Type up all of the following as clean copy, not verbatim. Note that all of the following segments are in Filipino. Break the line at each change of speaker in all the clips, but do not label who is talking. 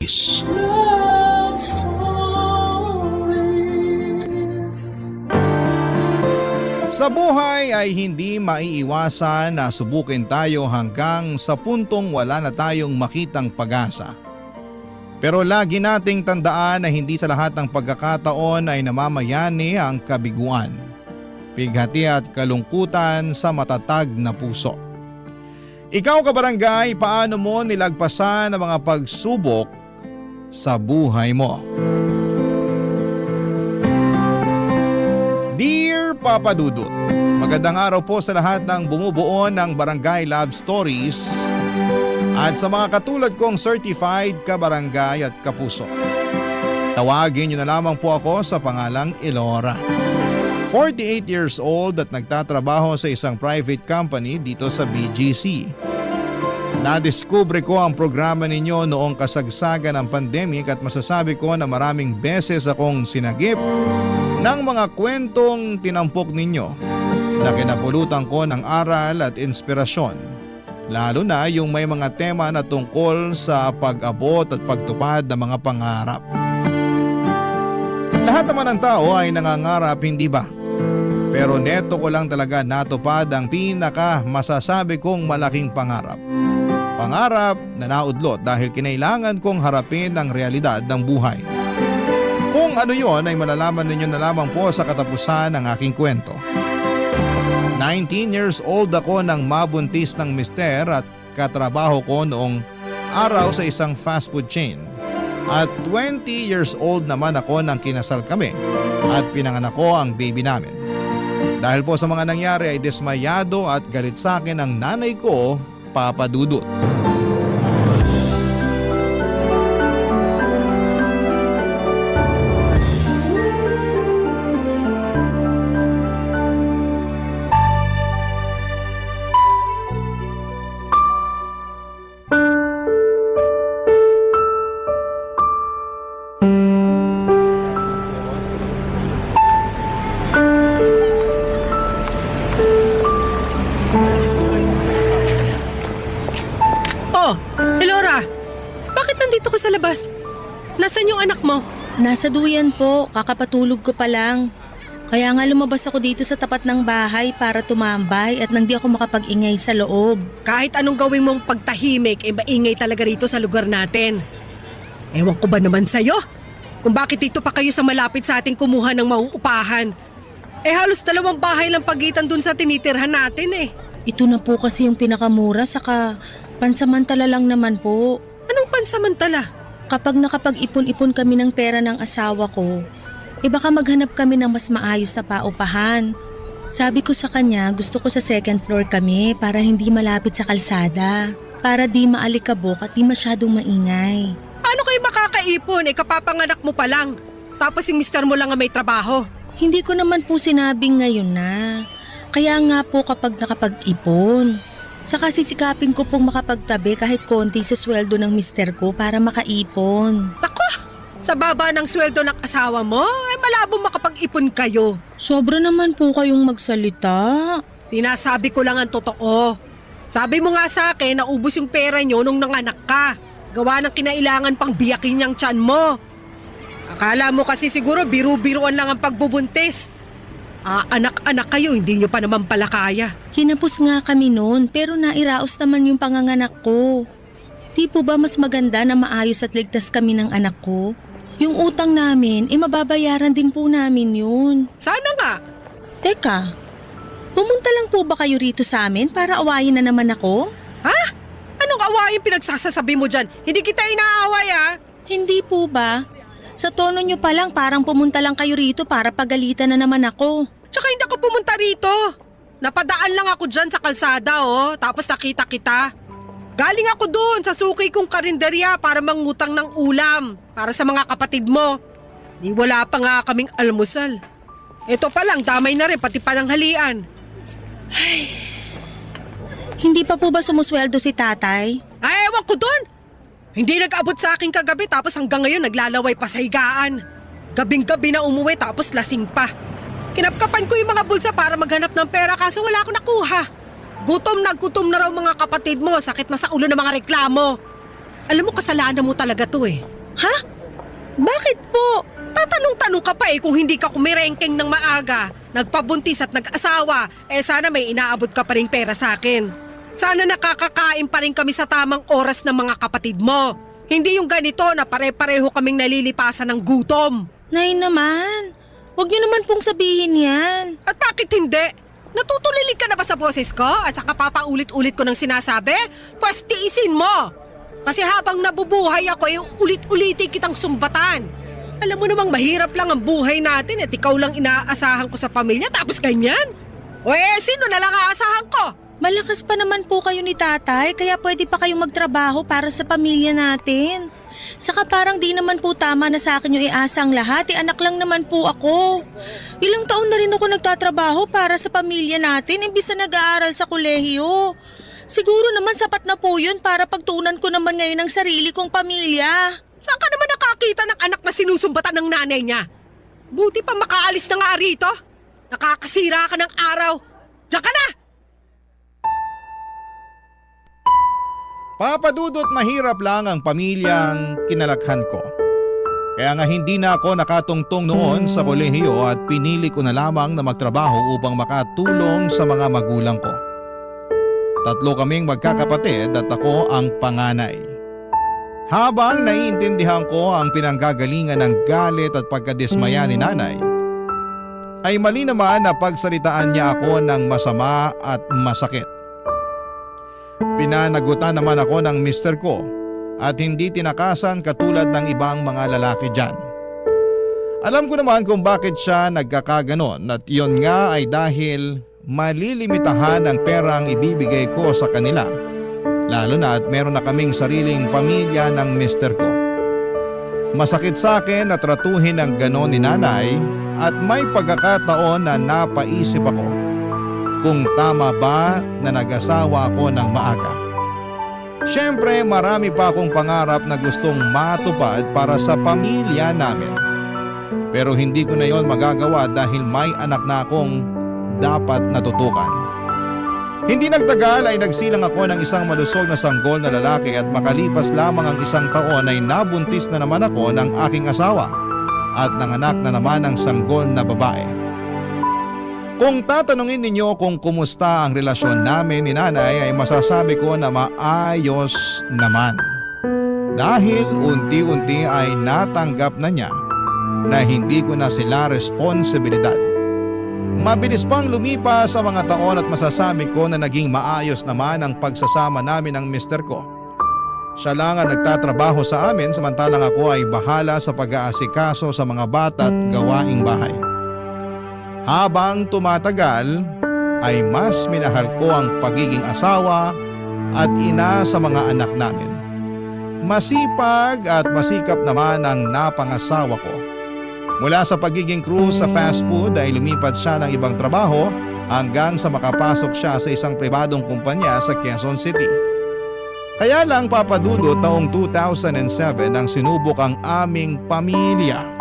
Love stories.
Sa buhay ay hindi maiiwasan na subukin tayo hanggang sa puntong wala na tayong makitang pag-asa. Pero lagi nating tandaan na hindi sa lahat ng pagkakataon ay namamayani ang kabiguan, pighati at kalungkutan sa matatag na puso. Ikaw kabarangay, paano mo nilagpasan ang mga pagsubok sa buhay mo? Dear Papa Dudut, magandang araw po sa lahat ng bumubuo ng Barangay Love Stories at sa mga katulad kong certified kabarangay at kapuso. Tawagin niyo na lamang po ako sa pangalang Elora. 48 years old at nagtatrabaho sa isang private company dito sa BGC. Nadiskubre ko ang programa ninyo noong kasagsagan ng pandemic at masasabi ko na maraming beses akong sinagip ng mga kwentong tinampok ninyo na kinapulutan ko ng aral at inspirasyon. Lalo na yung may mga tema na tungkol sa pag-abot at pagtupad ng mga pangarap. Lahat naman ng tao ay nangangarap, hindi ba? Pero neto ko lang talaga natupad ang pinaka masasabi kong malaking pangarap. Pangarap na naudlot dahil kinailangan kong harapin ang realidad ng buhay. Kung ano yon ay malalaman ninyo na lamang po sa katapusan ng aking kwento. 19 years old ako nang mabuntis ng mister at katrabaho ko noong araw sa isang fast food chain. At 20 years old naman ako nang kinasal kami at pinanganak ko ang baby namin. Dahil po sa mga nangyari ay dismayado at galit sa akin ang nanay ko, Papa Dudut.
Elora, bakit nandito ka sa labas? Nasaan yung anak mo?
Nasa duyan po, kakapatulog ko pa lang. Kaya nga lumabas ako dito sa tapat ng bahay para tumambay at nang di ako makapag-ingay sa loob.
Kahit anong gawin mong pagtahimik, maingay talaga rito sa lugar natin. Ewan ko ba naman sa'yo? Kung bakit dito pa kayo sa malapit sa ating kumuha ng mauupahan. Halos 2 bahay lang pagitan dun sa tinitirhan natin eh.
Ito na po kasi yung pinakamura saka pansamantala lang naman po.
Anong pansamantala?
Kapag nakapag-ipon-ipon kami ng pera ng asawa ko, baka maghanap kami ng mas maayos na paupahan. Sabi ko sa kanya gusto ko sa 2nd floor kami para hindi malapit sa kalsada. Para di maalikabok at di masyadong maingay.
Paano kayo makakaipon? Kapapanganak mo pa lang. Tapos yung mister mo lang ang may trabaho.
Hindi ko naman po sinabing ngayon na. Kaya nga po kapag nakapag-ipon. Saka sisikapin ko pong makapagtabi kahit konti sa sweldo ng mister ko para makaipon.
Tako! Sa baba ng sweldo ng asawa mo, malabo makapag-ipon kayo.
Sobra naman po kayong magsalita.
Sinasabi ko lang ang totoo. Sabi mo nga sa akin na ubos yung pera nyo nung nanganak ka. Gawa ng kinailangan pang biyakin niyang tiyan mo. Akala mo kasi siguro biru-biruan lang ang pagbubuntis. Anak-anak kayo, hindi nyo pa naman pala kaya.
Hinapos nga kami noon pero nairaos naman yung panganganak ko. Di po ba mas maganda na maayos at ligtas kami ng anak ko? Yung utang namin, mababayaran din po namin yun.
Sana nga.
Teka, pumunta lang po ba kayo rito sa amin para awayin na naman ako?
Ha? Anong awayin pinagsasasabi mo dyan? Hindi kita inaaway
Hindi po ba? Sa tono nyo pa lang parang pumunta lang kayo rito para pagalitan na naman ako.
Tsaka hindi ako pumunta rito. Napadaan lang ako dyan sa kalsada tapos nakita kita. Galing ako doon sa suki kong karinderya para mangutang ng ulam para sa mga kapatid mo. Di wala pa nga kaming almusal. Ito pa lang, damay na rin pati pananghalian.
Hindi pa po ba sumusweldo si tatay?
Ay, ewan ko doon. Hindi nag-abot sa akin kagabi tapos hanggang ngayon naglalaway pa sa higaan. Gabing-gabi na umuwi tapos lasing pa. Kinapkapan ko yung mga bulsa para maghanap ng pera kaso wala akong nakuha. Gutom na raw mga kapatid mo, sakit na sa ulo ng mga reklamo. Alam mo, kasalanan mo talaga to eh.
Ha? Bakit po?
Tatanong-tanong ka pa eh kung hindi ka kumirengkeng ng maaga, nagpabuntis at nag-asawa, sana may inaabot ka pa rin pera sa akin. Sana nakakakain pa rin kami sa tamang oras ng mga kapatid mo. Hindi yung ganito na pare-pareho kaming nalilipasan ng gutom.
Nay naman, huwag niyo naman pong sabihin yan.
At bakit hindi? Natutulilig ka na ba sa boses ko at saka papaulit-ulit ko ng sinasabi? Pwes tiisin mo! Kasi habang nabubuhay ako ulit-uliti kitang sumbatan. Alam mo namang mahirap lang ang buhay natin at ikaw lang inaasahan ko sa pamilya tapos ganyan? O sino na lang aasahan ko?
Malakas pa naman po kayo ni tatay kaya pwede pa kayong magtrabaho para sa pamilya natin. Saka parang di naman po tama na sa akin yung iasa ang lahat, anak lang naman po ako. Ilang taon na rin ako nagtatrabaho para sa pamilya natin imbis na nag-aaral sa kolehiyo. Siguro naman sapat na po yun para pagtuunan ko naman ngayon ang sarili kong pamilya.
Saan ka naman nakakita ng anak na sinusumbatan ng nanay niya? Buti pa makaalis na nga rito. Nakakasira ka ng araw. Diyan ka na!
Papadudot mahirap lang ang pamilyang kinalakhan ko. Kaya nga hindi na ako nakatungtong noon sa kolehiyo at pinili ko na lamang na magtrabaho upang makatulong sa mga magulang ko. 3 kaming magkakapatid at ako ang panganay. Habang naiintindihan ko ang pinanggagalingan ng galit at pagkadismaya ni nanay, ay mali naman na pagsalitaan niya ako ng masama at masakit. Pinanagutan naman ako ng mister ko at hindi tinakasan katulad ng ibang mga lalaki dyan. Alam ko naman kung bakit siya nagkakaganon at yon nga ay dahil malilimitahan ang perang ibibigay ko sa kanila. Lalo na at meron na kaming sariling pamilya ng mister ko. Masakit sa akin na tratuhin ng ganon ni nanay at may pagkakataon na napaisip ako kung tama ba na nag-asawa ako ng maaga. Siyempre marami pa akong pangarap na gustong matupad para sa pamilya namin. Pero hindi ko na yon magagawa dahil may anak na akong dapat natutukan. Hindi nagtagal ay nagsilang ako ng isang malusog na sanggol na lalaki at makalipas lamang ang 1 taon ay nabuntis na naman ako ng aking asawa at nanganak na naman ang sanggol na babae. Kung tatanungin ninyo kung kumusta ang relasyon namin ni nanay ay masasabi ko na maayos naman. Dahil unti-unti ay natanggap na niya na hindi ko na sila responsibilidad. Mabilis pang lumipas sa mga taon at masasabi ko na naging maayos naman ang pagsasama namin ng mister ko. Siya lang ang nagtatrabaho sa amin samantalang ako ay bahala sa pag-aasikaso sa mga bata at gawaing bahay. Habang tumatagal ay mas minahal ko ang pagiging asawa at ina sa mga anak namin. Masipag at masikap naman ang napangasawa ko. Mula sa pagiging crew sa fast food ay lumipat siya ng ibang trabaho hanggang sa makapasok siya sa isang pribadong kumpanya sa Quezon City. Kaya lang papadudot taong 2007 nang sinubok ang aming pamilya.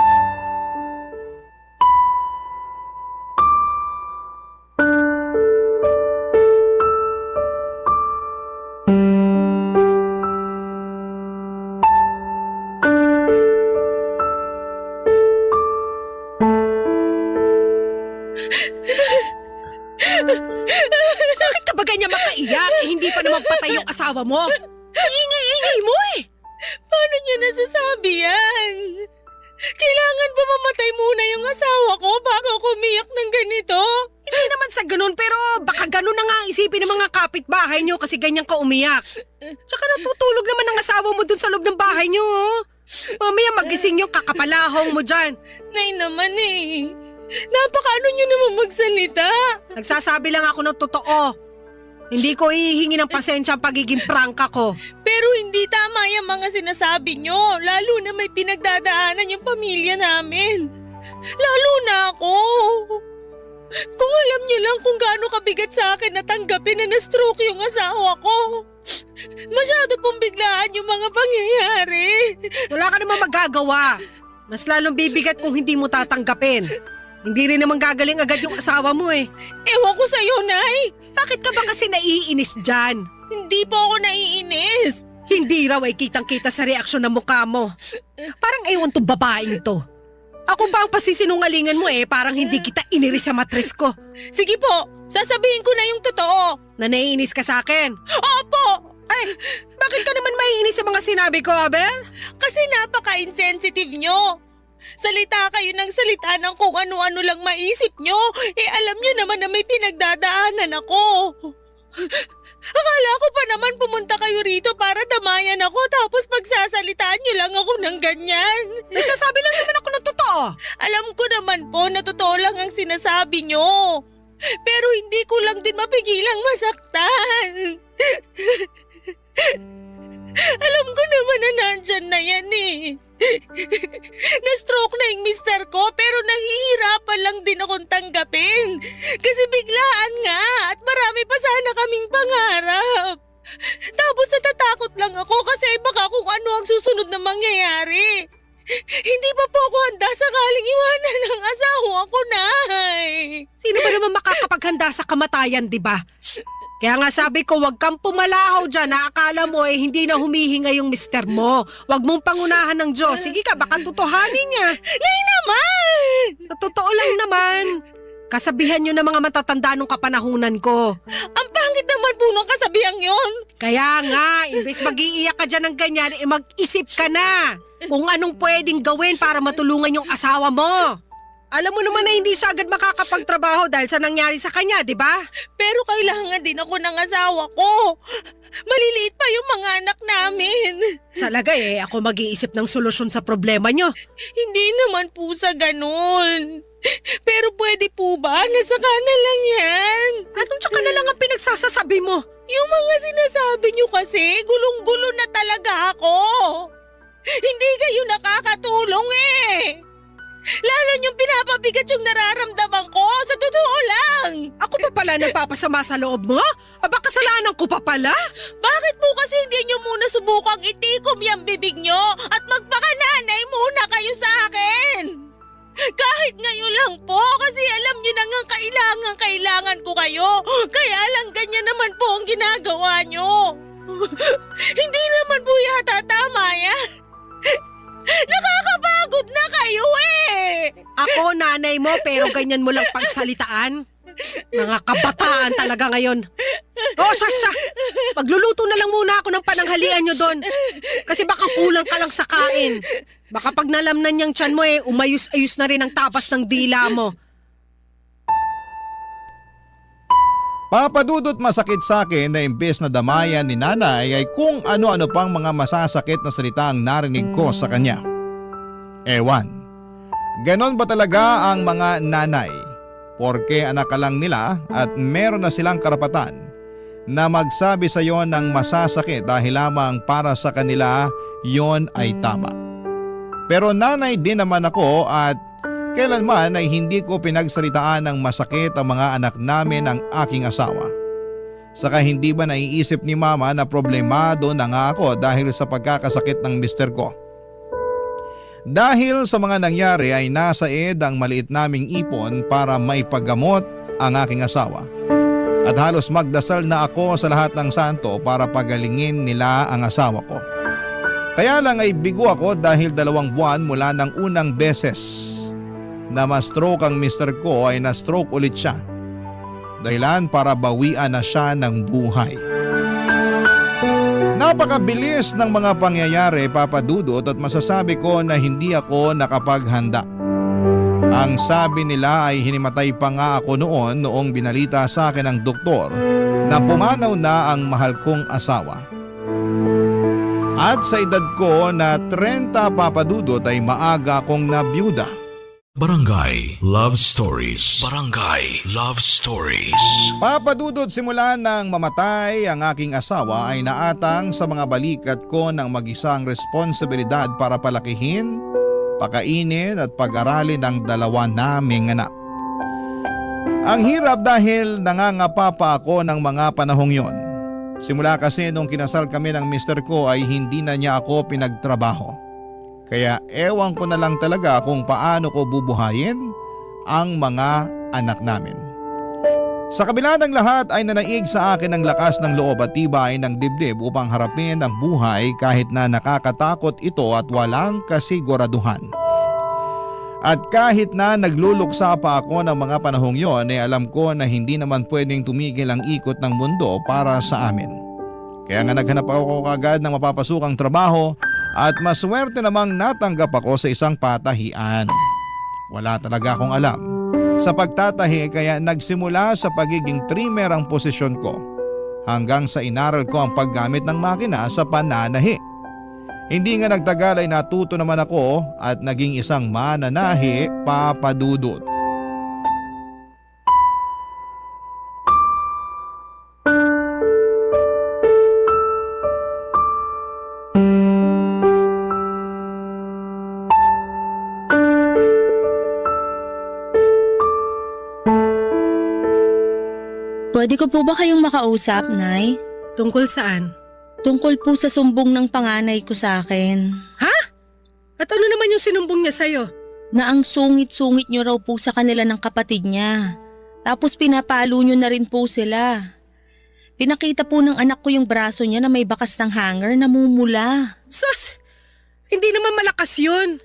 Bakit ka ba ganyan makaiyak? Hindi pa naman patay yung asawa mo. Ingay-ingay mo eh.
Paano niya nasasabi yan? Kailangan ba mamatay muna yung asawa ko bago ako umiyak ng ganito?
Hindi naman sa ganun pero baka ganun na nga ang isipin ng mga kapitbahay niyo kasi ganyan ka umiyak. Tsaka natutulog naman ang asawa mo dun sa loob ng bahay niyo. Oh. Mamaya magising yung kakapalahong mo dyan.
Nay naman eh. Napakaano niyo naman magsalita.
Nagsasabi lang ako ng totoo. Hindi ko ihingi ng pasensya ang pagiging prangka ko.
Pero hindi tama yung mga sinasabi niyo. Lalo na may pinagdadaanan yung pamilya namin. Lalo na ako. Kung alam niyo lang kung gaano kabigat sa akin na tanggapin na na-stroke yung asawa ko. Masyado pong biglaan yung mga pangyayari.
Wala ka namang magagawa. Mas lalong bibigat kung hindi mo tatanggapin. Hindi rin naman gagaling agad yung asawa mo eh.
Ewan ko sa'yo, Nay.
Bakit ka ba kasi naiinis dyan?
Hindi po ako naiinis.
Hindi raw ay kitang-kita sa reaksyon ng mukha mo. Parang ewan to babaeng to. Ako pa ang pasisinungalingan mo parang hindi kita iniris sa matres ko.
Sige po, sasabihin ko na yung totoo.
Na naiinis ka sa akin.
Opo!
Ay, bakit ka naman maiinis sa mga sinabi ko, Aber?
Kasi napaka-insensitive nyo. Salita kayo ng salita ng kung ano-ano lang maisip nyo. Alam nyo naman na may pinagdadaanan ako. Akala ko pa naman pumunta kayo rito para damayan ako tapos pagsasalitaan nyo lang ako ng ganyan.
Nagsasabi lang naman ako ng totoo.
Alam ko naman po na totoo lang ang sinasabi nyo. Pero hindi ko lang din mapigilang masaktan. Alam ko naman na nandyan na yan Na-stroke na yung mister ko pero nahihirapan lang din akong tanggapin. Kasi biglaan nga at marami pa sana kaming pangarap. Tapos natatakot lang ako kasi baka kung ano ang susunod na mangyayari. Hindi pa po ako handa sakaling iwanan ng asawa ko, Nay.
Sino ba naman makakapaghanda sa kamatayan, di ba? Kaya nga sabi ko, wag kang pumalahaw dyan na akala mo hindi na humihinga yung mister mo. Wag mong pangunahan ng Diyos. Sige ka, baka tutuhanin niya.
Nay naman!
Sa totoo lang naman. Kasabihan nyo ng mga matatanda nung kapanahunan ko.
Ang pangit naman po ng kasabihang yon.
Kaya nga, imbes mag-iiyak ka dyan ng ganyan, mag-isip ka na kung anong pwedeng gawin para matulungan yung asawa mo. Alam mo naman na hindi siya agad makakapagtrabaho dahil sa nangyari sa kanya, di ba?
Pero kailangan din ako ng asawa ko. Maliliit pa yung mga anak namin.
Sa lagay ako mag-iisip ng solusyon sa problema nyo.
Hindi naman po sa ganun. Pero pwede po ba? Nasaka na lang yan.
Anong tsaka na lang ang pinagsasasabi mo?
Yung mga sinasabi nyo kasi, gulong-gulo na talaga ako. Hindi kayo nakakatulong Lalo niyong pinapabigat yung nararamdaman ko, sa totoo lang.
Ako pa pala nagpapasama sa loob mo? Aba kasalanan ko pa pala?
Bakit po kasi hindi niyo muna subukang itikom yung bibig niyo at magpakananay muna kayo sa akin? Kahit ngayon lang po kasi alam niyo na nga kailangan ko kayo. Kaya lang ganyan naman po ang ginagawa niyo. Hindi naman po yata tama yan. Nakakapagod na kayo
Ako nanay mo pero ganyan mo lang pagsalitaan. Mga kabataan talaga ngayon. Siya. Magluluto na lang muna ako ng pananghalian nyo doon. Kasi baka kulang ka lang sa kain. Baka pag nalamnan niyang tiyan mo umayos-ayos na rin ang tapas ng dila mo.
Papadudot masakit sa akin na imbes na damayan ni nanay ay kung ano-ano pang mga masasakit na salita ang narinig ko sa kanya. Ewan, ganon ba talaga ang mga nanay? Porke anak ka lang nila at meron na silang karapatan na magsabi sa iyo ng masasakit dahil lamang para sa kanila yon ay tama. Pero nanay din naman ako at kailanman ay hindi ko pinagsalitaan ng masakit ang mga anak namin ng aking asawa. Saka hindi ba naiisip ni mama na problemado na nga ako dahil sa pagkakasakit ng mister ko? Dahil sa mga nangyari ay nasa ang maliit naming ipon para maipagamot ang aking asawa. At halos magdasal na ako sa lahat ng santo para pagalingin nila ang asawa ko. Kaya lang ay bigo ako dahil 2 buwan mula ng unang beses na ma-stroke ang mister ko ay na-stroke ulit siya. Dahilan para bawian na siya ng buhay. Napakabilis ng mga pangyayari, Papa Dudut, at masasabi ko na hindi ako nakapaghanda. Ang sabi nila ay hinimatay pa nga ako noong binalita sa akin ng doktor na pumanaw na ang mahal kong asawa. At sa edad ko na 30, Papa Dudut, ay maaga akong nabiyuda.
Barangay Love Stories. Barangay Love Stories.
Papadudod simula nang mamatay ang aking asawa ay naatang sa mga balikat ko ng mag-isang responsibilidad para palakihin, pakainin at pag-aralin ang 2 naming anak. Ang hirap dahil nangangapa pa ako ng mga panahong yon. Simula kasi nung kinasal kami ng mister ko ay hindi na niya ako pinagtrabaho. Kaya ewan ko na lang talaga kung paano ko bubuhayin ang mga anak namin. Sa kabila ng lahat ay nanaig sa akin ang lakas ng loob at tibay ng dibdib upang harapin ang buhay kahit na nakakatakot ito at walang kasiguraduhan. At kahit na nagluluksa pa ako ng mga panahong yon ay alam ko na hindi naman pwedeng tumigil ang ikot ng mundo para sa amin. Kaya nga naghanap ako kagad ng mapapasukang trabaho at maswerte namang natanggap ako sa isang patahian. Wala talaga akong alam sa pagtatahi kaya nagsimula sa pagiging trimmer ang posisyon ko hanggang sa inaral ko ang paggamit ng makina sa pananahi. Hindi nga nagtagal ay natuto naman ako at naging isang mananahi, Papa Dudut.
Pwede ko po ba kayong makausap, Nay?
Tungkol saan?
Tungkol po sa sumbong ng panganay ko sa akin.
Ha? At ano naman yung sinumbong niya sa'yo?
Na ang sungit-sungit niyo raw po sa kanila ng kapatid niya. Tapos pinapalo niyo na rin po sila. Pinakita po ng anak ko yung braso niya na may bakas ng hanger na mumula.
Sus! Hindi naman malakas yun.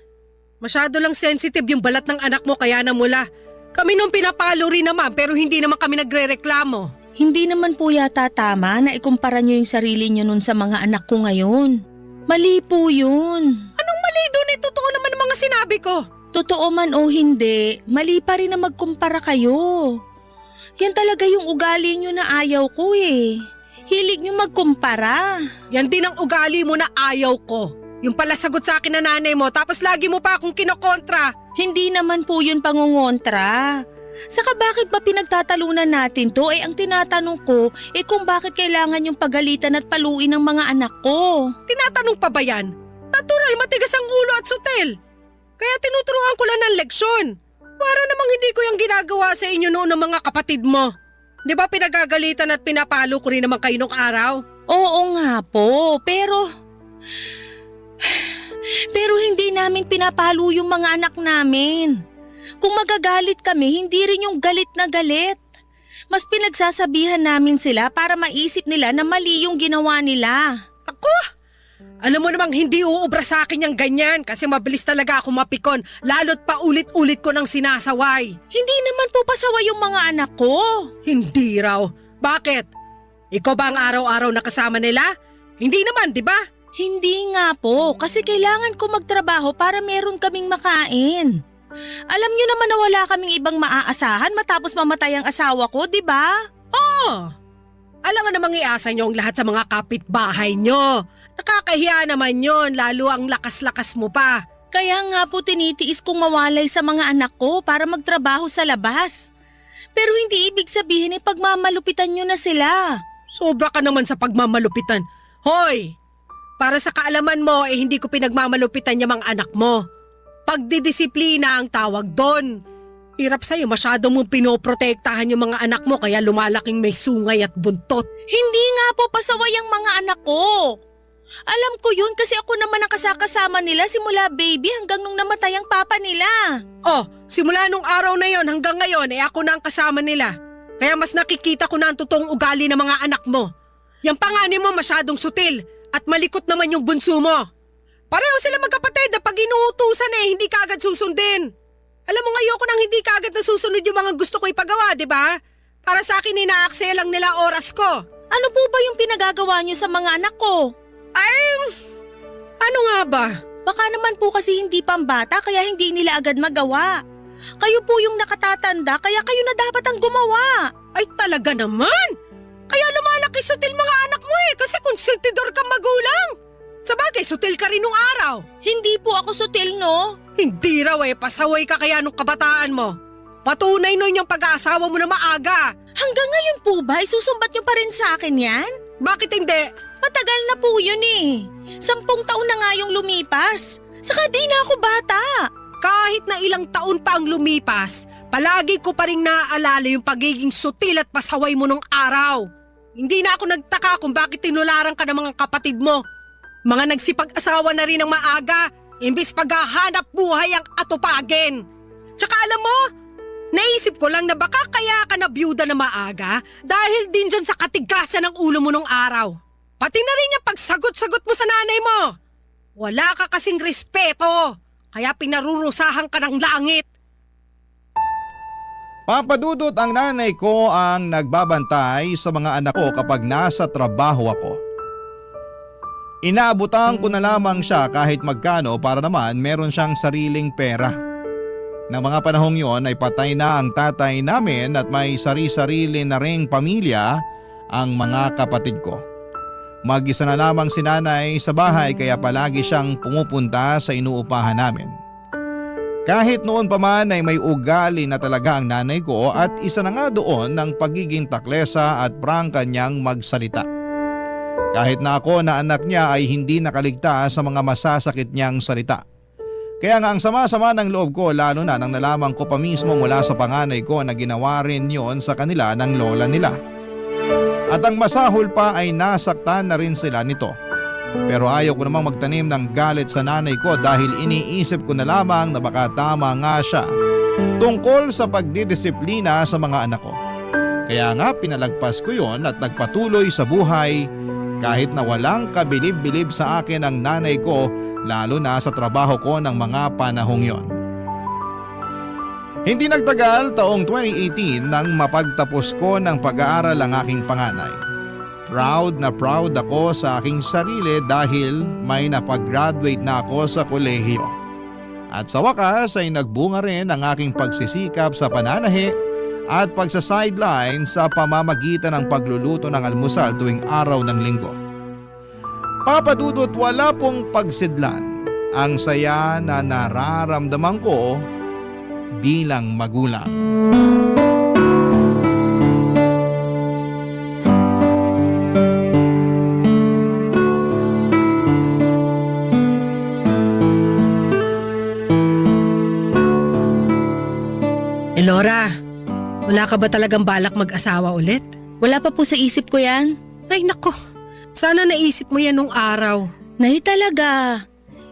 Masyado lang sensitive yung balat ng anak mo kaya namula. Kami nung pinapalo rin naman pero hindi naman kami nagre-reklamo.
Hindi naman po yata tama na ikumpara niyo yung sarili niyo nun sa mga anak ko ngayon. Mali po yun.
Anong mali doon? Totoo naman ang mga sinabi ko.
Totoo man o hindi, mali pa rin na magkumpara kayo. Yan talaga yung ugali niyo na ayaw ko eh. Hilig niyo magkumpara.
Yan din ang ugali mo na ayaw ko. Yung pala sagot sa akin na nanay mo tapos lagi mo pa akong kinokontra.
Hindi naman po yun pangungontra. Saka bakit ba pinagtatalunan natin to? Ang tinatanong ko, kung bakit kailangan yung pagalitan at paluin ng mga anak ko?
Tinatanong pa ba yan? Natural, matigas ang ulo at sutel. Kaya tinuturuan ko lang ng leksyon. Para namang hindi ko yung ginagawa sa inyo noon ng mga kapatid mo. Di ba pinagagalitan at pinapalo ko rin naman kayo nung araw?
Oo nga po, pero hindi namin pinapalo yung mga anak namin. Kung magagalit kami, hindi rin yung galit na galit. Mas pinagsasabihan namin sila para maisip nila na mali yung ginawa nila.
Ako? Alam mo namang hindi uubra sa akin yung ganyan kasi mabilis talaga ako mapikon lalo't paulit-ulit ko nang sinasaway.
Hindi naman po pasaway yung mga anak ko.
Hindi raw. Bakit? Ikaw ba ang araw-araw na kasama nila? Hindi naman, di ba?
Hindi nga po, kasi kailangan ko magtrabaho para meron kaming makain. Alam niyo naman na wala kaming ibang maaasahan matapos mamatay ang asawa ko, di ba?
Oo. Alam mo namang iasa niyo ang lahat sa mga kapitbahay niyo. Nakakahiya naman yon, lalo ang lakas-lakas mo pa.
Kaya nga po tinitiis kong mawalay sa mga anak ko para magtrabaho sa labas. Pero hindi ibig sabihin pagmamalupitan niyo na sila.
Sobra ka naman sa pagmamalupitan. Hoy! Para sa kaalaman mo, hindi ko pinagmamalupitan yung mga anak mo. Pagdidisiplina ang tawag doon. Hirap sa'yo, masyado mong pinoprotektahan yung mga anak mo kaya lumalaking may sungay at buntot.
Hindi nga po pasaway ang mga anak ko. Alam ko yun kasi ako naman ang kasakasama nila simula baby hanggang nung namatay ang papa nila.
Oh, simula nung araw na yon hanggang ngayon ako na ang kasama nila. Kaya mas nakikita ko na ang totoong ugali ng mga anak mo. Yung panganay mo masyadong sutil. At malikot naman yung bunso mo. Pareho sila magkapatid na pag inuutusan hindi ka agad susundin. Alam mo ayoko nang hindi ka agad nasusunod yung mga gusto ko ipagawa, di ba? Para sa akin inaaksaya lang nila oras ko.
Ano po ba yung pinagagawa niyo sa mga anak ko?
Ano nga ba?
Baka naman po kasi hindi pambata kaya hindi nila agad magawa. Kayo po yung nakatatanda kaya kayo na dapat ang gumawa.
Ay talaga naman! Kaya lumalaki sutil mga anak mo kasi konsentidor kang magulang. Sabagay, sutil ka rin nung araw.
Hindi po ako sutil, no?
Hindi raw pasaway ka kaya nung kabataan mo. Patunay nun yung pag-aasawa mo na maaga.
Hanggang ngayon po ba, isusumbat niyo pa rin sa akin yan?
Bakit hindi?
Matagal na po yun 10 taon na nga yung lumipas. Saka di na ako bata.
Kahit na ilang taon pa ang lumipas, palagi ko pa rin naaalala yung pagiging sutil at pasaway mo nung araw. Hindi na ako nagtaka kung bakit tinularan ka ng mga kapatid mo. Mga nagsipag-asawa na rin ng maaga, imbis paghahanap buhay ang atupagin. Tsaka alam mo, Naisip ko lang na baka kaya ka na byuda na maaga dahil din dyan sa katigasan ng ulo mo nung araw. Pati na rin yung pagsagot-sagot mo sa nanay mo. Wala ka kasing respeto, kaya pinarurusahan ka ng langit.
Papadudot, ang nanay ko ang nagbabantay sa mga anak ko kapag nasa trabaho ako. Inaabutan ko na lamang siya kahit magkano para naman meron siyang sariling pera. Nang mga panahong yon ay patay na ang tatay namin at may sari-sarili na ring pamilya ang mga kapatid ko. Mag-isa na lamang si nanay sa bahay kaya palagi siyang pumupunta sa inuupahan namin. Kahit noon pa man ay may ugali na talaga ang nanay ko at isa na nga doon ng pagiging taklesa at prangka niyang magsalita. Kahit na ako na anak niya ay hindi nakaligtas sa mga masasakit niyang salita. Kaya nga ang sama-sama ng loob ko lalo na nang nalaman ko pa mismo mula sa panganay ko na ginawa rin yon sa kanila ng lola nila. At ang masahol pa ay nasaktan na rin sila nito. Pero ayaw ko namang magtanim ng galit sa nanay ko dahil iniisip ko na lamang na baka tama nga siya tungkol sa pagdidisiplina sa mga anak ko. Kaya nga pinalagpas ko yon at nagpatuloy sa buhay kahit na walang kabilib-bilib sa akin ang nanay ko lalo na sa trabaho ko ng mga panahong yon. Hindi nagtagal taong 2018 nang mapagtapos ko ng pag-aaral ang aking panganay. Proud na proud ako sa aking sarili dahil may napag-graduate na ako sa kolehiyo. At sa wakas ay nagbunga rin ang aking pagsisikap sa pananahi at pagsa-sideline sa pamamagitan ng pagluluto ng almusal tuwing araw ng linggo. Papadudot, wala pong pagsidlan ang saya na nararamdaman ko bilang magulang.
Elora, wala ka ba talagang balak mag-asawa ulit?
Wala pa po sa isip ko yan.
Ay nako, sana naisip mo yan nung araw.
Nay talaga.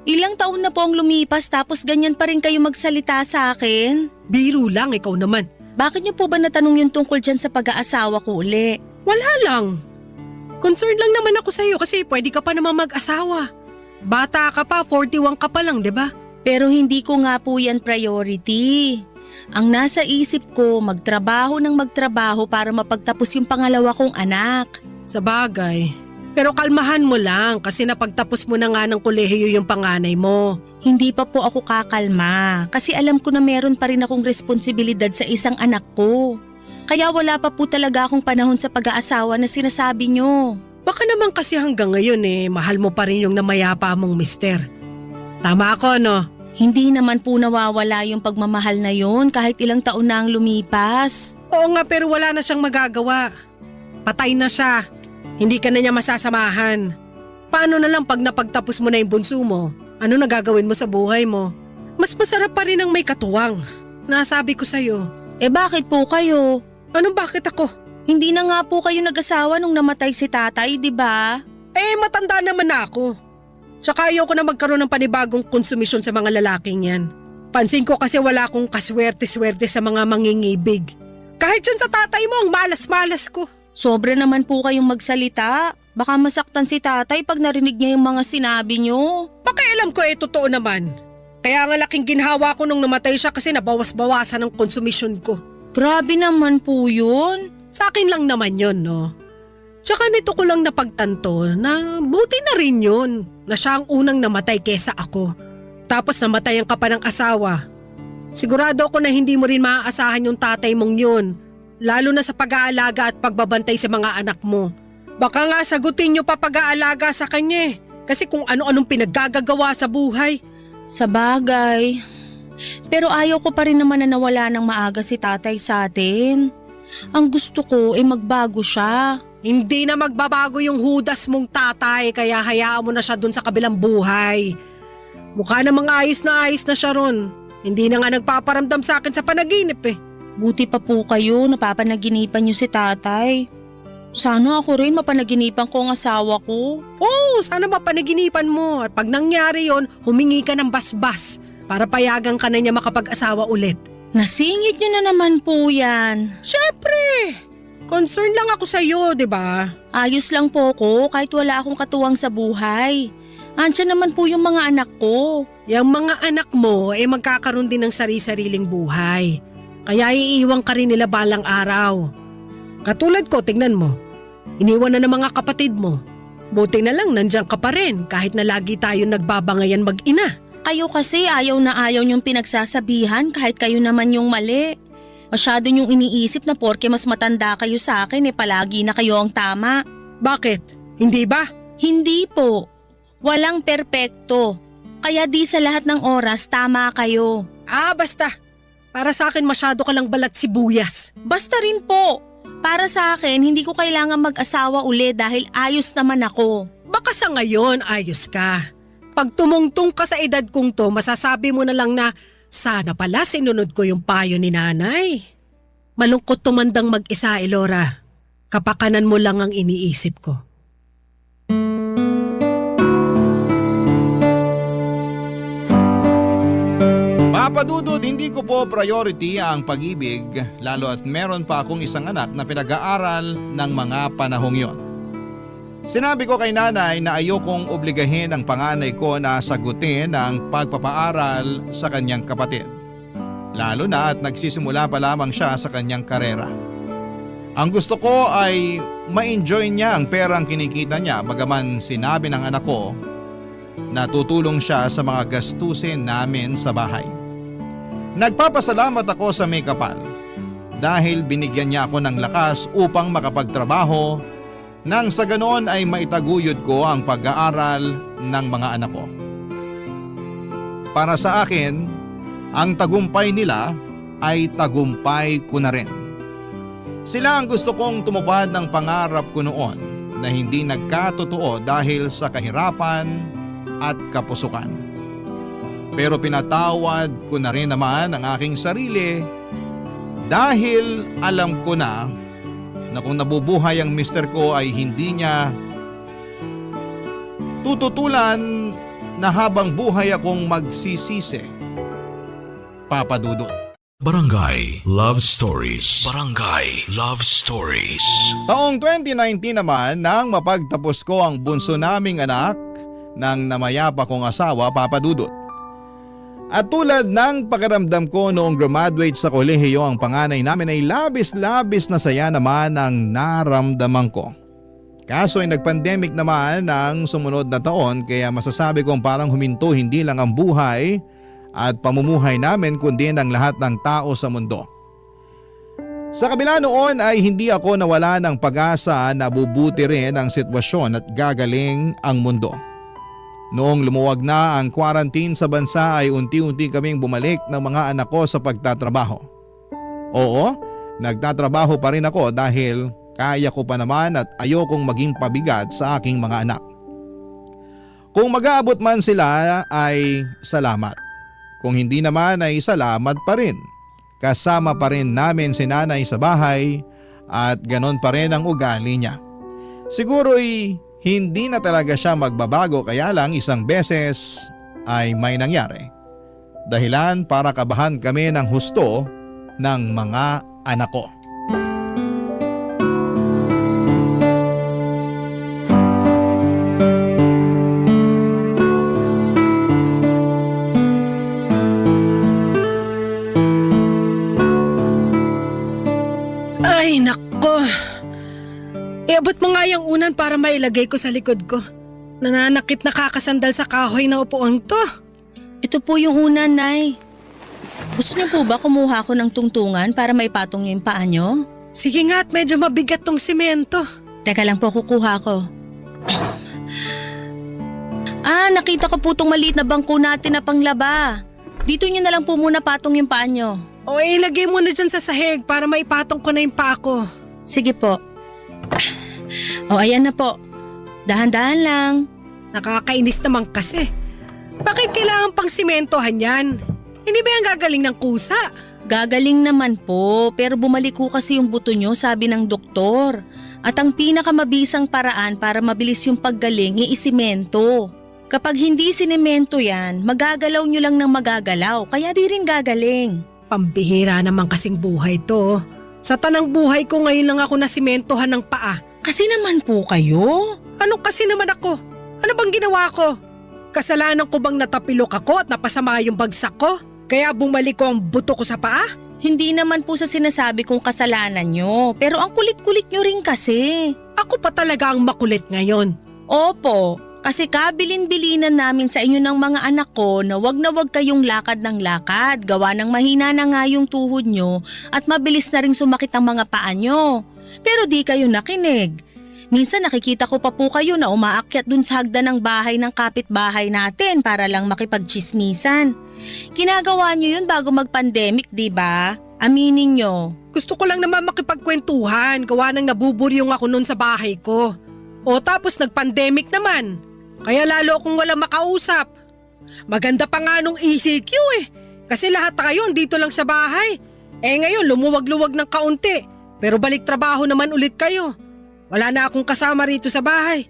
Ilang taon na po ang lumipas tapos ganyan pa rin kayo magsalita sa akin.
Biro lang, ikaw naman.
Bakit niyo po ba natanong yung tungkol dyan sa pag-aasawa ko uli?
Wala lang. Concerned lang naman ako sa'yo kasi pwede ka pa naman mag-asawa. Bata ka pa, 41 ka pa lang, di ba?
Pero hindi ko nga po yan priority. Ang nasa isip ko, magtrabaho ng magtrabaho para mapagtapos yung pangalawa kong anak.
Sa bagay. Pero kalmahan mo lang kasi napagtapos mo na nga ng kolehiyo yung panganay mo.
Hindi pa po ako kakalma kasi alam ko na meron pa rin akong responsibilidad sa isang anak ko. Kaya wala pa po talaga akong panahon sa pag-aasawa na sinasabi nyo.
Baka naman kasi hanggang ngayon mahal mo pa rin yung namayapa mong mister. Tama ako, no?
Hindi naman po nawawala yung pagmamahal na yon kahit ilang taon na ang lumipas.
Oo nga, pero wala na siyang magagawa. Patay na siya. Hindi ka na niya masasamahan. Paano na lang pag napagtapos mo na yung bunso mo? Ano na gagawin mo sa buhay mo? Mas masarap pa rin ang may katuwang. Nasabi ko sa'yo.
Bakit po kayo?
Anong bakit ako?
Hindi na nga po kayo nag-asawa nung namatay si tatay, di ba?
Matanda naman na ako. Tsaka ayaw ko na magkaroon ng panibagong konsumisyon sa mga lalaking yan. Pansin ko kasi wala akong kaswerte-swerte sa mga mangingibig. Kahit dyan sa tatay mo, ang malas-malas ko.
Sobra naman po kayong magsalita. Baka masaktan si tatay pag narinig niya yung mga sinabi niyo.
Pakialam ko totoo naman. Kaya nga laking ginhawa ko nung namatay siya kasi nabawas-bawasan ang konsumisyon ko.
Grabe naman po yun.
Sa akin lang naman yun, no? Tsaka nito ko lang napagtanto na buti na rin yun na siya ang unang namatay kesa ako. Tapos namatay ang kapa ng asawa. Sigurado ako na hindi mo rin maaasahan yung tatay mong yun. Lalo na sa pag-aalaga at pagbabantay sa mga anak mo. Baka nga sagutin niyo pa pag-aalaga sa kanya kasi kung ano-anong pinaggagawa sa buhay.
Sa bagay. Pero ayaw ko pa rin naman na nawala ng maaga si tatay sa atin. Ang gusto ko magbago siya.
Hindi na magbabago yung hudas mong tatay kaya hayaan mo na siya dun sa kabilang buhay. Mukha namang ayos na siya ron. Hindi na nga nagpaparamdam sa akin sa panaginip
Buti pa po kayo, napapanaginipan niyo si tatay. Sana ako rin mapanaginipan ko ang asawa ko.
Oo, sana mapanaginipan mo. At pag nangyari yon, humingi ka ng basbas para payagan ka na niya makapag-asawa ulit.
Nasingit nyo na naman po yan.
Syempre, concern lang ako sa'yo, di ba?
Ayos lang po ko kahit wala akong katuwang sa buhay. Andiyan naman po yung mga anak ko.
Yung mga anak mo magkakaroon din ng sari-sariling buhay. Kaya iiwan ka rin nila balang araw. Katulad ko, tignan mo. Iniwan na ng mga kapatid mo. Buti na lang nandiyan ka pa rin kahit na lagi tayo nagbabangayan mag-ina.
Kayo kasi ayaw na ayaw niyong pinagsasabihan kahit kayo naman yung mali. Masyado niyong iniisip na porke mas matanda kayo sa akin palagi na kayo ang tama.
Bakit? Hindi ba?
Hindi po. Walang perpekto. Kaya di sa lahat ng oras tama kayo.
Basta. Para sa akin masyado ka lang balat sibuyas.
Basta rin po. Para sa akin, hindi ko kailangan mag-asawa uli dahil ayos naman ako.
Baka sa ngayon ayos ka. Pag tumungtong ka sa edad kong to, masasabi mo na lang na sana pala sinunod ko yung payo ni nanay. Malungkot tumandang mag-isa, Elora. Kapakanan mo lang ang iniisip ko.
Papadudod, hindi ko po priority ang pag-ibig lalo at meron pa akong isang anak na pinag-aaral ng mga panahong yon. Sinabi ko kay nanay na ayokong obligahin ang panganay ko na sagutin ang pagpapaaral sa kanyang kapatid. Lalo na at nagsisimula pa lamang siya sa kanyang karera. Ang gusto ko ay ma-enjoy niya ang perang kinikita niya bagaman sinabi ng anak ko na tutulong siya sa mga gastusin namin sa bahay. Nagpapasalamat ako sa may kapal dahil binigyan niya ako ng lakas upang makapagtrabaho nang sa ganoon ay maitaguyod ko ang pag-aaral ng mga anak ko. Para sa akin, ang tagumpay nila ay tagumpay ko na rin. Sila ang gusto kong tumupad ng pangarap ko noon na hindi nagkatotoo dahil sa kahirapan at kapusukan. Pero pinatawad ko na rin naman ang aking sarili dahil alam ko na kung nabubuhay ang mister ko ay hindi niya tututulan na habang buhay akong magsisisi. Papa Dudut.
Barangay Love Stories. Barangay Love Stories.
Taong 2019 naman nang mapagtapos ko ang bunso naming anak ng namayapa kong asawa, Papa Dudut. At tulad ng pakiramdam ko noong graduate sa kolehiyo ang panganay namin ay labis-labis na saya naman ang naramdaman ko. Kaso ay nag-pandemic naman ang sumunod na taon kaya masasabi kong parang huminto hindi lang ang buhay at pamumuhay namin kundi ng lahat ng tao sa mundo. Sa kabila noon ay hindi ako nawala ng pag-asa na bubuti rin ang sitwasyon at gagaling ang mundo. Noong lumuwag na ang quarantine sa bansa ay unti-unti kaming bumalik ng mga anak ko sa pagtatrabaho. Oo, nagtatrabaho pa rin ako dahil kaya ko pa naman at ayokong maging pabigat sa aking mga anak. Kung mag-aabot man sila ay salamat. Kung hindi naman ay salamat pa rin. Kasama pa rin namin si nanay sa bahay at ganon pa rin ang ugali niya. Siguro'y hindi na talaga siya magbabago kaya lang isang beses ay may nangyari. Dahilan para kabahan kami ng husto ng mga anak ko.
Ay, nako. Iabot mo nga yung unan para mailagay ko sa likod ko. Nananakit na kakasandal sa kahoy na upuan to.
Ito po yung unan, Nay. Gusto niyo po ba kumuha ko ng tungtungan para maipatong niyo yung paa niyo?
Sige nga at medyo mabigat tong simento.
Teka lang po, kukuha ko. Nakita ko po tong maliit na bangko natin na panglaba. Dito niyo na lang po muna patong yung paa niyo.
O ilagay mo na dyan sa sahig para maipatong ko na yung paa ko.
Sige po. Ayan na po. Dahan-dahan lang.
Nakakainis naman kasi. Bakit kailangan pang simentohan yan? Hindi ba yan gagaling ng kusa?
Gagaling naman po, pero bumalik ko kasi yung buto nyo, sabi ng doktor. At ang pinakamabisang paraan para mabilis yung paggaling isimento. Kapag hindi sinemento yan, magagalaw nyo lang ng magagalaw, kaya di rin gagaling.
Pambihira naman kasing buhay to. Sa tanang buhay ko ngayon lang ako nasimentohan ng paa.
Kasi naman po kayo.
Anong kasi naman ako? Ano bang ginawa ko? Kasalanan ko bang natapilok ako at napasama yung bagsak ko? Kaya bumalik ko ang buto ko sa paa?
Hindi naman po sa sinasabi kong kasalanan nyo, pero ang kulit-kulit nyo rin kasi.
Ako pa talaga ang makulit ngayon.
Opo, kasi kabilin-bilinan namin sa inyo ng mga anak ko na wag kayong lakad ng lakad. Gawa ng mahina na nga yung tuhod nyo at mabilis na ring sumakit ang mga paa nyo. Pero di kayo nakinig. Minsan nakikita ko pa po kayo na umaakyat dun sa hagdan ng bahay ng kapitbahay natin para lang makipagchismisan. Ginagawa nyo yun bago mag-pandemic, di ba? Aminin nyo.
Gusto ko lang naman makipagkwentuhan. Gawa ng nabuburyong ako noon sa bahay ko. O tapos nag-pandemic naman. Kaya lalo akong walang makausap. Maganda pa nga nung ECQ eh. Kasi lahat kayo dito lang sa bahay. Ngayon lumuwag-luwag ng kaunti. Pero balik trabaho naman ulit kayo. Wala na akong kasama rito sa bahay.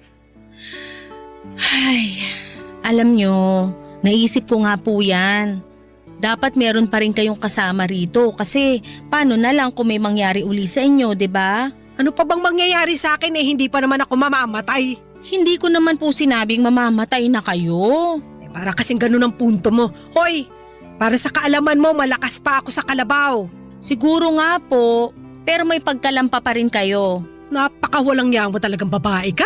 Ay, alam nyo, naisip ko nga po yan. Dapat meron pa rin kayong kasama rito kasi paano na lang kung may mangyari uli sa inyo, 'di ba?
Ano pa bang mangyayari sa akin hindi pa naman ako mamamatay?
Hindi ko naman po sinabing mamamatay na kayo.
Para kasing ganun ang punto mo. Hoy, para sa kaalaman mo malakas pa ako sa kalabaw.
Siguro nga po, pero may pagkalampa pa rin kayo.
Napakawalang yang mo talagang babae ka.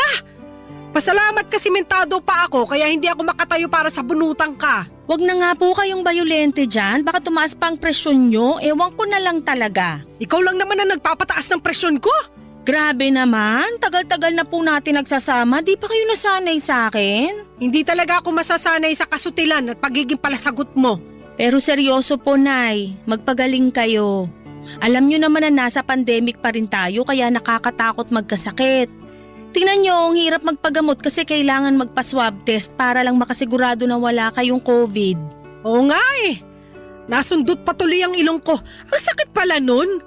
Pasalamat kasi mentado pa ako kaya hindi ako makatayo para sa bunutang ka.
Wag na nga po kayong bayolente dyan, baka tumaas pa ang presyon nyo, ewan ko na lang talaga.
Ikaw lang naman ang nagpapataas ng presyon ko.
Grabe naman, tagal-tagal na po natin nagsasama, di pa kayo nasanay sa akin?
Hindi talaga ako masasanay sa kasutilan at pagiging palasagot mo.
Pero seryoso po, Nay, magpagaling kayo. Alam nyo naman na nasa pandemic pa rin tayo kaya nakakatakot magkasakit. Tingnan nyo, ang hirap magpagamot kasi kailangan magpa-swab test para lang makasigurado na wala kayong COVID.
Oo nga eh. Nasundot patuloy ang ilong ko. Ang sakit pala nun.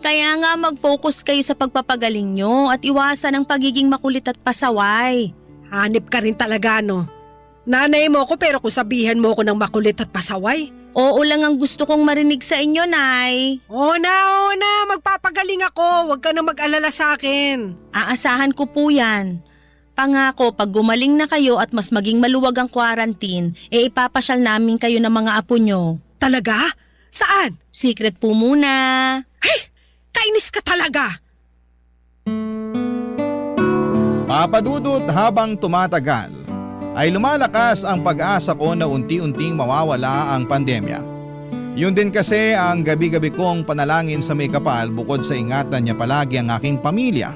Kaya nga mag-focus kayo sa pagpapagaling nyo at iwasan ang pagiging makulit at pasaway.
Hanip ka rin talaga no. Nanay mo ko pero kung sabihan mo ko ng makulit at pasaway.
Oo lang ang gusto kong marinig sa inyo, Nay.
Oo na, magpapagaling ako. Huwag ka na mag-alala sa akin.
Aasahan ko po yan. Pangako, pag gumaling na kayo at mas maging maluwag ang quarantine, ipapasyal namin kayo ng mga apo nyo.
Talaga? Saan?
Secret po muna.
Hey, kainis ka talaga.
Papadudot habang tumatagal, ay lumalakas ang pag-asa ko na unti-unting mawawala ang pandemya. Yun din kasi ang gabi-gabi kong panalangin sa may kapal bukod sa ingatan niya palagi ang aking pamilya.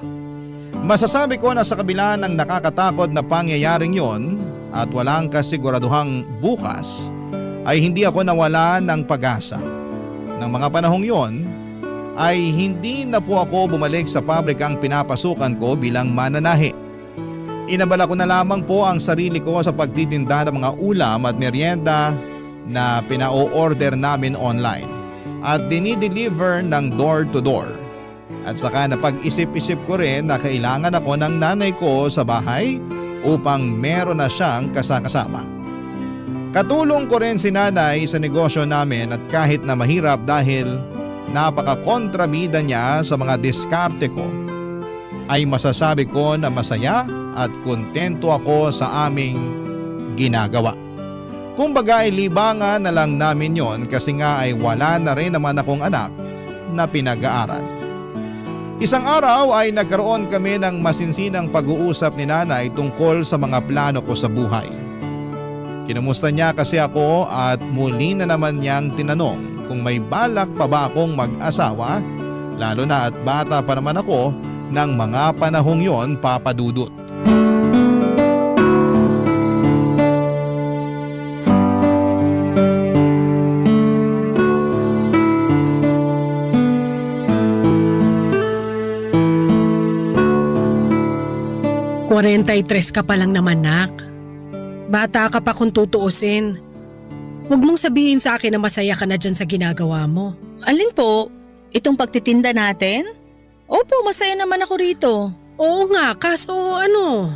Masasabi ko na sa kabila ng nakakatakot na pangyayaring yon at walang kasiguraduhang bukas, ay hindi ako nawala ng pag-asa. Nang mga panahong yon, ay hindi na po ako bumalik sa pabrikang pinapasukan ko bilang mananahi. Inabala ko na lamang po ang sarili ko sa pagtitinda ng mga ulam at merienda na pina-order namin online at dinideliver ng door to door. At saka napag-isip-isip ko rin na kailangan ako ng nanay ko sa bahay upang meron na siyang kasakasama. Katulong ko rin si nanay sa negosyo namin at kahit na mahirap dahil napaka-kontrabida niya sa mga diskarte ko, ay masasabi ko na masaya at kontento ako sa aming ginagawa. Kumbaga ay libangan na lang namin yon kasi nga ay wala na rin naman akong anak na pinag-aaral. Isang araw ay nagkaroon kami ng masinsinang pag-uusap ni nanay tungkol sa mga plano ko sa buhay. Kinumusta niya kasi ako at muli na naman niyang tinanong kung may balak pa ba akong mag-asawa, lalo na at bata pa naman ako ng mga panahong yon, papadudot.
Tres ka pa lang naman, nak. Bata ka pa kung tutuusin. Huwag mong sabihin sa akin na masaya ka na dyan sa ginagawa mo.
Alin po? Itong pagtitinda natin? Opo, masaya naman ako rito.
Oo nga, kaso ano?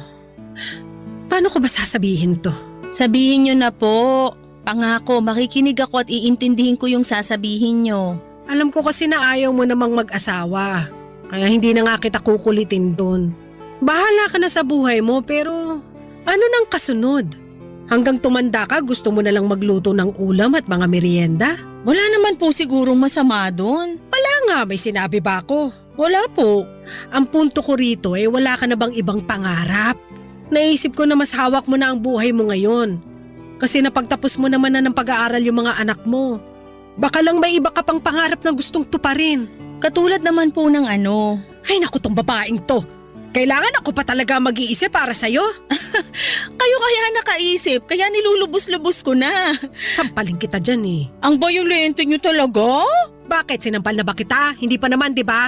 Paano ko ba sasabihin to?
Sabihin nyo na po. Pangako, makikinig ako at iintindihin ko yung sasabihin nyo.
Alam ko kasi na ayaw mo namang mag-asawa. Kaya hindi na nga kita kukulitin dun. Bahala ka na sa buhay mo pero ano nang kasunod? Hanggang tumanda ka gusto mo na lang magluto ng ulam at mga merienda?
Wala naman po sigurong masama doon.
Wala nga, may sinabi ba ako?
Wala po.
Ang punto ko rito wala ka na bang ibang pangarap? Naisip ko na mas hawak mo na ang buhay mo ngayon. Kasi napagtapos mo naman na ng pag-aaral yung mga anak mo. Baka lang may iba ka pang pangarap na gustong tuparin.
Katulad naman po ng ano.
Ay naku tong babaeng to. Kailangan ako pa talaga mag-iisip para sa'yo?
Kayo kaya nakaisip, kaya nilulubos-lubos ko na.
Sampaling kita dyan eh.
Ang violente nyo talaga?
Bakit? Sinampal na ba kita? Hindi pa naman, di ba?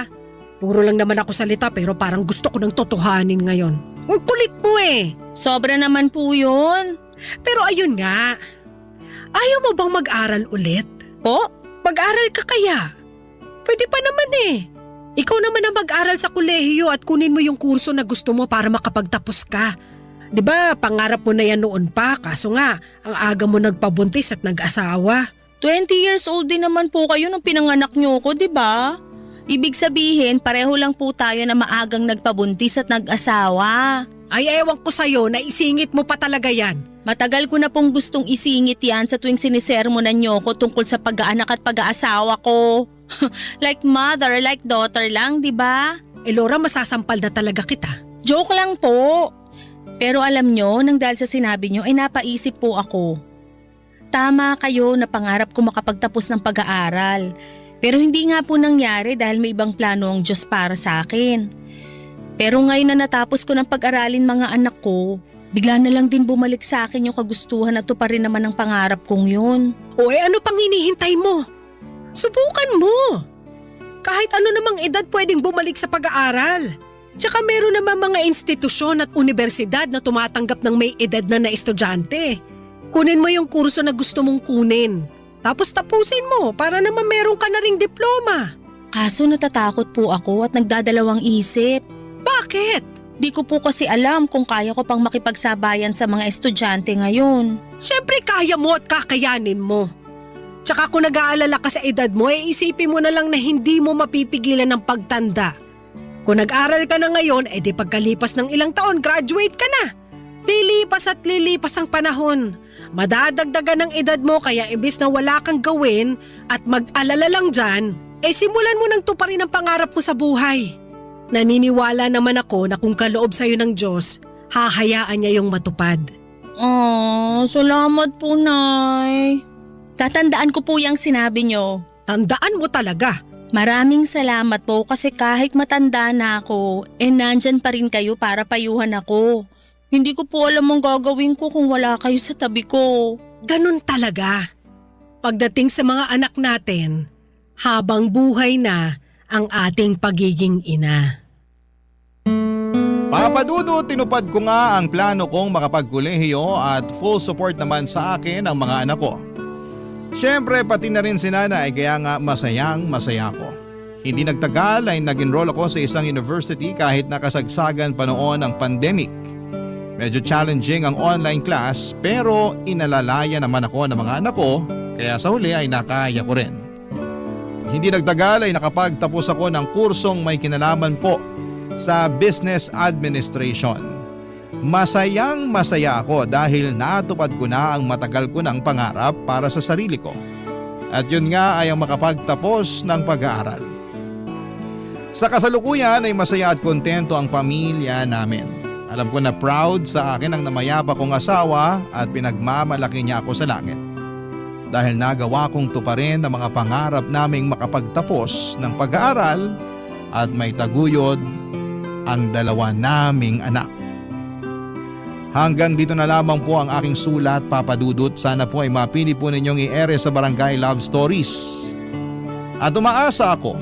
Puro lang naman ako salita pero parang gusto ko ng totohanin ngayon. Ang kulit mo eh.
Sobra naman po yun.
Pero ayun nga. Ayaw mo bang mag-aral ulit?
Po?
Mag-aral ka kaya? Pwede pa naman eh. Ikaw naman ang mag-aral sa kolehiyo at kunin mo yung kurso na gusto mo para makapagtapos ka. 'Di ba, pangarap mo na yan noon pa, kaso nga, ang aga mo nagpabuntis at nag-asawa.
20 years old din naman po kayo nung pinanganak nyo ko, di ba? Ibig sabihin, pareho lang po tayo na maagang nagpabuntis at nag-asawa.
Ay ewan ko sa'yo, naisingit mo pa talaga yan.
Matagal ko na pong gustong isingit yan sa tuwing sinisermonan nyo ko tungkol sa pag-aanak at pag-aasawa ko. Like mother, like daughter lang, di ba?
Laura, masasampal na talaga kita.
Joke lang po. Pero alam nyo, nang dahil sa sinabi nyo, ay napaisip po ako. Tama kayo na pangarap ko makapagtapos ng pag-aaral. Pero hindi nga po nangyari dahil may ibang plano ang Diyos para sa akin. Pero ngayon na natapos ko ng pag-aralin mga anak ko, bigla na lang din bumalik sa akin yung kagustuhan at pa rin naman ang pangarap kong yun.
O ano pang hinihintay mo? Subukan mo. Kahit ano namang edad pwedeng bumalik sa pag-aaral. Tsaka meron naman mga institusyon at universidad na tumatanggap ng may edad na estudyante. Kunin mo yung kurso na gusto mong kunin. Tapos tapusin mo para naman meron ka na ring diploma.
Kaso natatakot po ako at nagdadalawang isip.
Bakit?
Di ko po kasi alam kung kaya ko pang makipagsabayan sa mga estudyante ngayon.
Siyempre kaya mo at kakayanin mo. Tsaka kung nag-aalala ka sa edad mo, isipin mo na lang na hindi mo mapipigilan ng pagtanda. Kung nag-aral ka na ngayon, di pagkalipas ng ilang taon, graduate ka na. Lilipas at lilipas ang panahon. Madadagdagan ng edad mo kaya imbis na wala kang gawin at mag-alala lang dyan, simulan mo nang tuparin ang pangarap mo sa buhay. Naniniwala naman ako na kung kaloob sa'yo ng Diyos, hahayaan niya yung matupad.
Salamat po, Nay. Tatandaan ko po yung sinabi nyo.
Tandaan mo talaga.
Maraming salamat po kasi kahit matanda na ako, nandyan pa rin kayo para payuhan ako. Hindi ko po alam ang gagawin ko kung wala kayo sa tabi ko.
Ganun talaga. Pagdating sa mga anak natin, habang buhay na ang ating pagiging ina.
Papa Dudut, tinupad ko nga ang plano kong makapagkolehiyo at full support naman sa akin ang mga anak ko. Siyempre pati na rin si nanay kaya nga masayang masaya ko. Hindi nagtagal ay nag-enroll ako sa isang university kahit nakasagsagan pa noon ang pandemic. Medyo challenging ang online class pero inalalaya naman ako ng mga anak ko kaya sa huli ay nakaya ko rin. Hindi nagtagal ay nakapagtapos ako ng kursong may kinalaman po sa business administration. Masayang masaya ako dahil natupad ko na ang matagal ko ng pangarap para sa sarili ko. At yun nga ay ang makapagtapos ng pag-aaral. Sa kasalukuyan ay masaya at kontento ang pamilya namin. Alam ko na proud sa akin ang namayapa kong asawa at pinagmamalaki niya ako sa langit. Dahil nagawa kong tuparin ang mga pangarap naming makapagtapos ng pag-aaral at may taguyod ang dalawa naming anak. Hanggang dito na lamang po ang aking sulat, Papa Dudut. Sana po ay mapili po ninyong i-ere sa Barangay Love Stories. At umaasa ako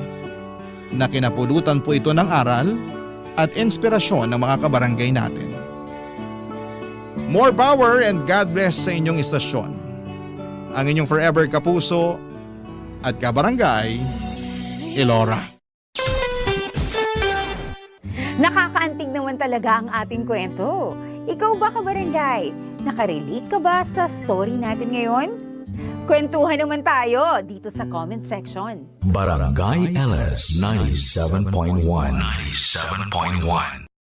na kinapulutan po ito ng aral at inspirasyon ng mga kabarangay natin. More power and God bless sa inyong istasyon. Ang inyong forever kapuso at kabarangay, Elora.
Nakakaantig naman talaga ang ating kwento. Ikaw ba, kabarangay? Nakarelate ka ba sa story natin ngayon? Kwentuhan naman tayo dito sa comment section.
Barangay LS 97.1.